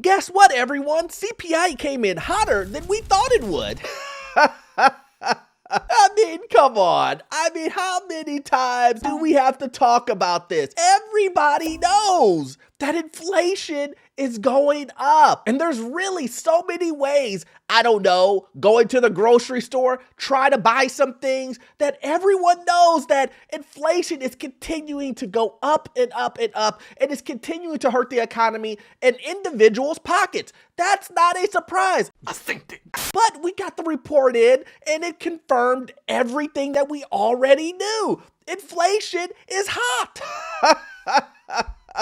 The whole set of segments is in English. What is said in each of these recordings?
guess what, everyone? CPI came in hotter than we thought it would. I mean, come on. I mean, how many times do we have to talk about this? Everybody knows that inflation is going up. And there's really so many ways, I don't know, going to the grocery store, try to buy some things, that everyone knows that inflation is continuing to go up and up and up, and is continuing to hurt the economy and individuals' pockets. That's not a surprise. I think but we got the report in, and it confirmed everything that we already knew. Inflation is hot.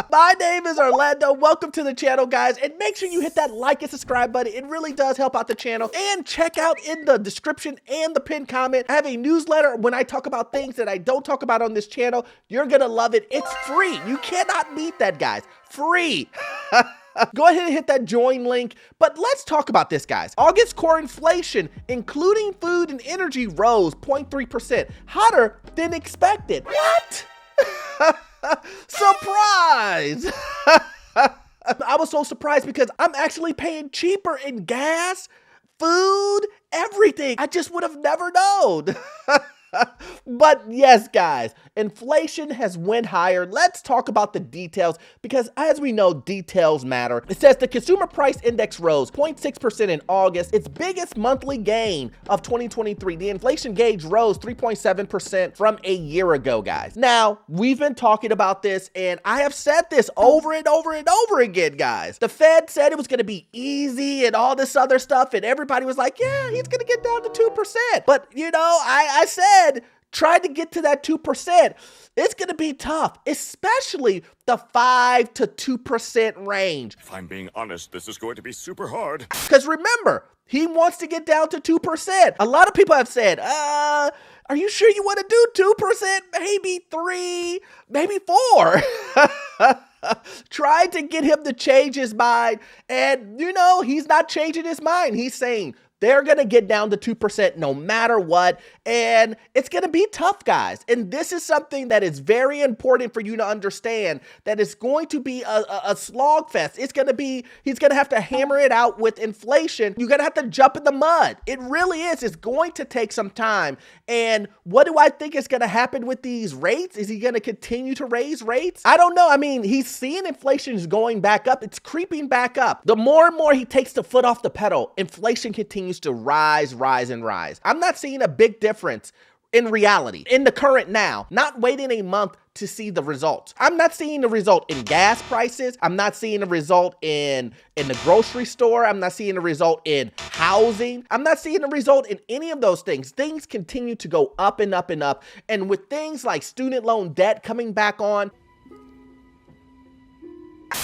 My name is Orlando. Welcome to the channel, guys. And make sure you hit that like and subscribe button. It really does help out the channel. And check out in the description and the pinned comment, I have a newsletter when I talk about things that I don't talk about on this channel. You're gonna love it. It's free. You cannot beat that, guys. Free. Go ahead and hit that join link. But let's talk about this, guys. August core inflation, including food and energy, rose 0.3%, hotter than expected. What? Surprise! I was so surprised because I'm actually paying cheaper in gas, food, everything. I just would have never known. But yes, guys, inflation has went higher. Let's talk about the details because, as we know, details matter. It says the consumer price index rose 0.6% in August, its biggest monthly gain of 2023. The inflation gauge rose 3.7% from a year ago, guys. Now, we've been talking about this, and I have said this over and over and over again, guys. The Fed said it was going to be easy and all this other stuff, and everybody was like, yeah, he's going to get down to 2%. But, you know, I said, tried to get to that 2%. It's going to be tough, especially the 5 to 2% range. If I'm being honest, this is going to be super hard. Because remember, he wants to get down to 2%. A lot of people have said, are you sure you want to do 2%? Maybe 3, maybe 4. Tried to get him to change his mind. And, you know, he's not changing his mind. He's saying, they're going to get down to 2% no matter what, and it's going to be tough, guys. And this is something that is very important for you to understand, that it's going to be a slog fest. It's going to be, he's going to have to hammer it out with inflation. You're going to have to jump in the mud. It really is. It's going to take some time. And what do I think is going to happen with these rates? Is he going to continue to raise rates? I don't know. I mean, he's seeing inflation is going back up. It's creeping back up. The more and more he takes the foot off the pedal, inflation continues to rise, and rise. I'm not seeing a big difference in reality, in the current now, not waiting a month to see the results. I'm not seeing the result in gas prices. I'm not seeing the result in the grocery store. I'm not seeing the result in housing. I'm not seeing the result in any of those things. Things continue to go up and up and up. And with things like student loan debt coming back on,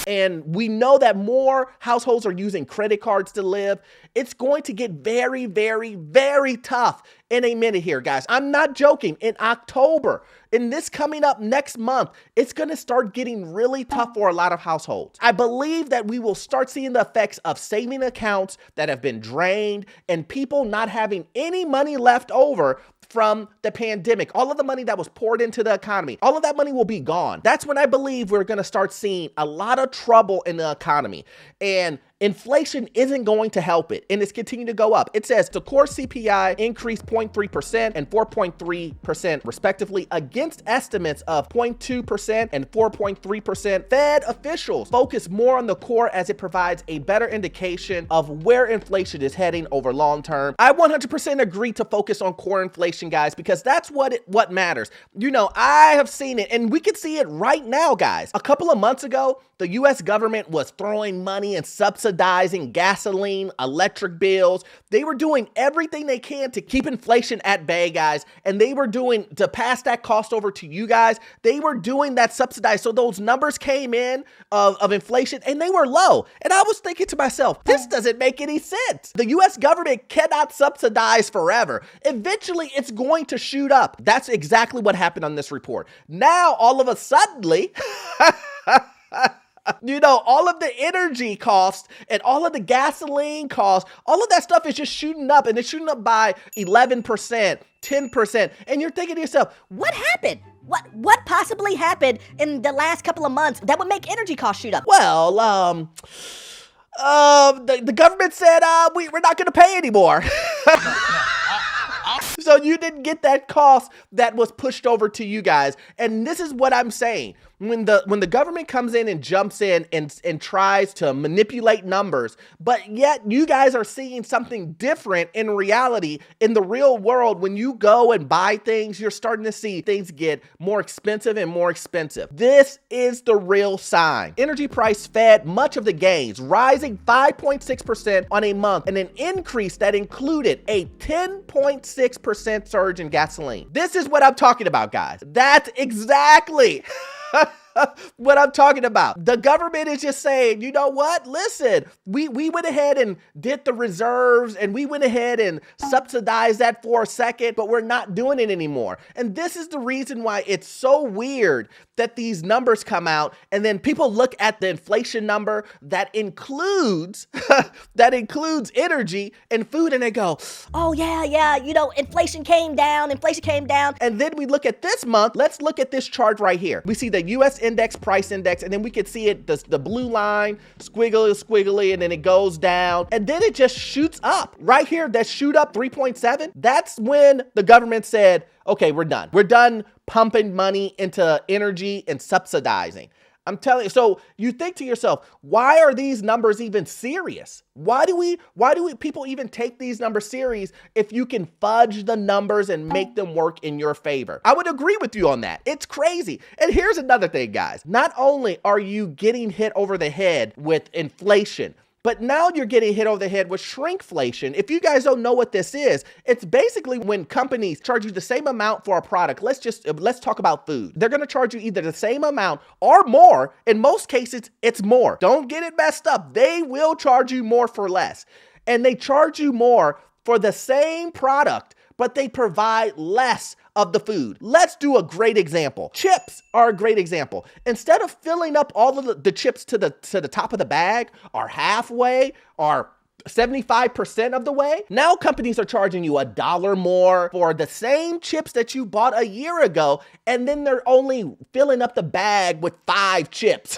and we know that more households are using credit cards to live, it's going to get very, very, very tough in a minute here, guys. I'm not joking. In October, in this coming up next month, it's going to start getting really tough for a lot of households. I believe that we will start seeing the effects of saving accounts that have been drained and people not having any money left over from the pandemic. All of the money that was poured into the economy, all of that money will be gone. That's when I believe we're going to start seeing a lot of trouble in the economy. And inflation isn't going to help it, and it's continuing to go up. It says the core CPI increased 0.3% and 4.3% respectively against estimates of 0.2% and 4.3%. Fed officials focus more on the core as it provides a better indication of where inflation is heading over long term. I 100% agree to focus on core inflation, guys, because that's what matters. You know, I have seen it, and we can see it right now, guys. A couple of months ago, the U.S. government was throwing money and subsidizing gasoline, electric bills. They were doing everything they can to keep inflation at bay, guys. And they were doing, to pass that cost over to you guys, they were doing that subsidized. So those numbers came in of inflation and they were low. And I was thinking to myself, this doesn't make any sense. The U.S. government cannot subsidize forever. Eventually, it's going to shoot up. That's exactly what happened on this report. Now, all of a sudden, you know, all of the energy costs and all of the gasoline costs, all of that stuff is just shooting up, and it's shooting up by 11%, 10%. And you're thinking to yourself, what happened? What possibly happened in the last couple of months that would make energy costs shoot up? well, the government said, we're not going to pay anymore. So you didn't get that cost that was pushed over to you guys. And this is what I'm saying. When the government comes in and jumps in and tries to manipulate numbers, but yet you guys are seeing something different in reality, in the real world, when you go and buy things, you're starting to see things get more expensive and more expensive. This is the real sign. Energy price fed much of the gains, rising 5.6% on a month, and an increase that included a 10.6% surge in gasoline. This is what I'm talking about, guys. That's exactly what I'm talking about. The government is just saying, you know what? Listen, we went ahead and did the reserves and we went ahead and subsidized that for a second, but we're not doing it anymore. And this is the reason why it's so weird that these numbers come out and then people look at the inflation number that includes energy and food and they go, Oh, yeah, inflation came down. And then we look at this month. Let's look at this chart right here. We see the U.S. price index, and then we could see it, the blue line, squiggly, and then it goes down, and then it just shoots up. Right here, that shoot up 3.7. That's when the government said, okay, we're done. We're done pumping money into energy and subsidizing. I'm telling you, so you think to yourself, why are these numbers even serious? Why do people even take these numbers serious if you can fudge the numbers and make them work in your favor? I would agree with you on that. It's crazy. And here's another thing, guys. Not only are you getting hit over the head with inflation, but now you're getting hit over the head with shrinkflation. If you guys don't know what this is, it's basically when companies charge you the same amount for a product. Let's talk about food. They're going to charge you either the same amount or more. In most cases, it's more. Don't get it messed up. They will charge you more for less. And they charge you more for the same product, but they provide less of the food. Let's do a great example. Chips are a great example. Instead of filling up all of the chips to the top of the bag, or halfway, or 75% of the way, now companies are charging you $1 more for the same chips that you bought a year ago, and then they're only filling up the bag with 5 chips.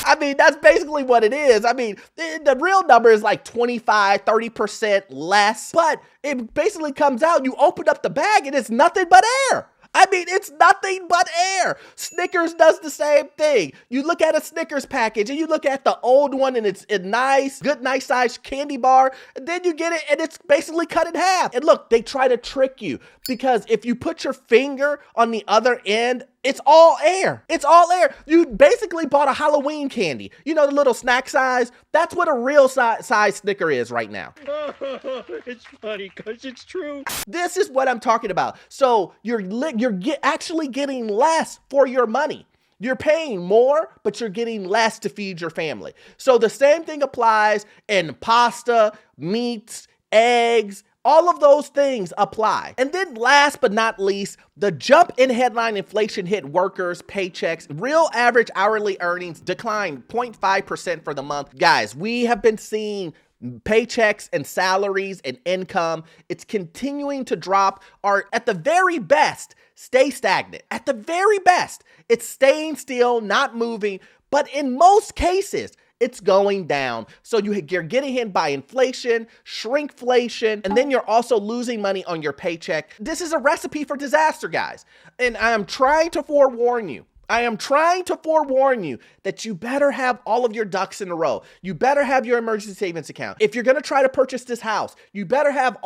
I mean, that's basically what it is. I mean, the real number is like 25, 30% less, but it basically comes out, you open up the bag and it's nothing but air. I mean, it's nothing but air. Snickers does the same thing. You look at a Snickers package and you look at the old one and it's a nice sized candy bar. And then you get it and it's basically cut in half. And look, they try to trick you because if you put your finger on the other end, it's all air. It's all air. You basically bought a Halloween candy. You know, the little snack size? That's what a real size Snicker is right now. It's funny because it's true. This is what I'm talking about. So you're actually getting less for your money. You're paying more, but you're getting less to feed your family. So the same thing applies in pasta, meats, eggs, all of those things apply. And then last but not least, the jump in headline inflation hit workers' paychecks. Real average hourly earnings declined 0.5% for the month. Guys, we have been seeing paychecks and salaries and income. It's continuing to drop, or at the very best, stay stagnant. At the very best, it's staying still, not moving. But in most cases, it's going down. So you're getting hit by inflation, shrinkflation, and then you're also losing money on your paycheck. This is a recipe for disaster, guys. And I am trying to forewarn you. That you better have all of your ducks in a row. You better have your emergency savings account. If you're going to try to purchase this house, you better have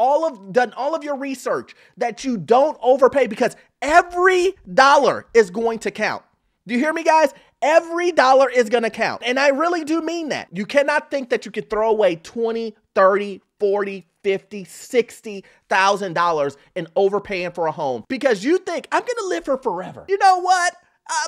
done all of your research, that you don't overpay, because every dollar is going to count. Do you hear me, guys? Every dollar is going to count. And I really do mean that. You cannot think that you could throw away $20, $30, $40, $50, $60,000 in overpaying for a home because you think, I'm going to live here forever. You know what?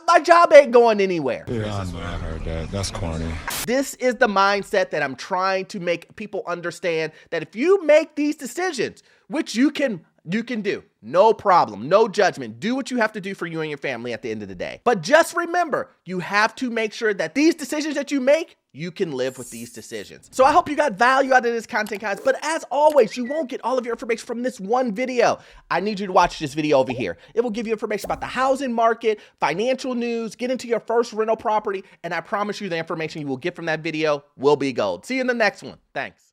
My job ain't going anywhere. Yeah, I know. I heard that. That's corny. This is the mindset that I'm trying to make people understand, that if you make these decisions, which you can You can do. No problem. No judgment. Do what you have to do for you and your family at the end of the day. But just remember, you have to make sure that these decisions that you make, you can live with these decisions. So I hope you got value out of this content, guys. But as always, you won't get all of your information from this one video. I need you to watch this video over here. It will give you information about the housing market, financial news, get into your first rental property, and I promise you the information you will get from that video will be gold. See you in the next one. Thanks.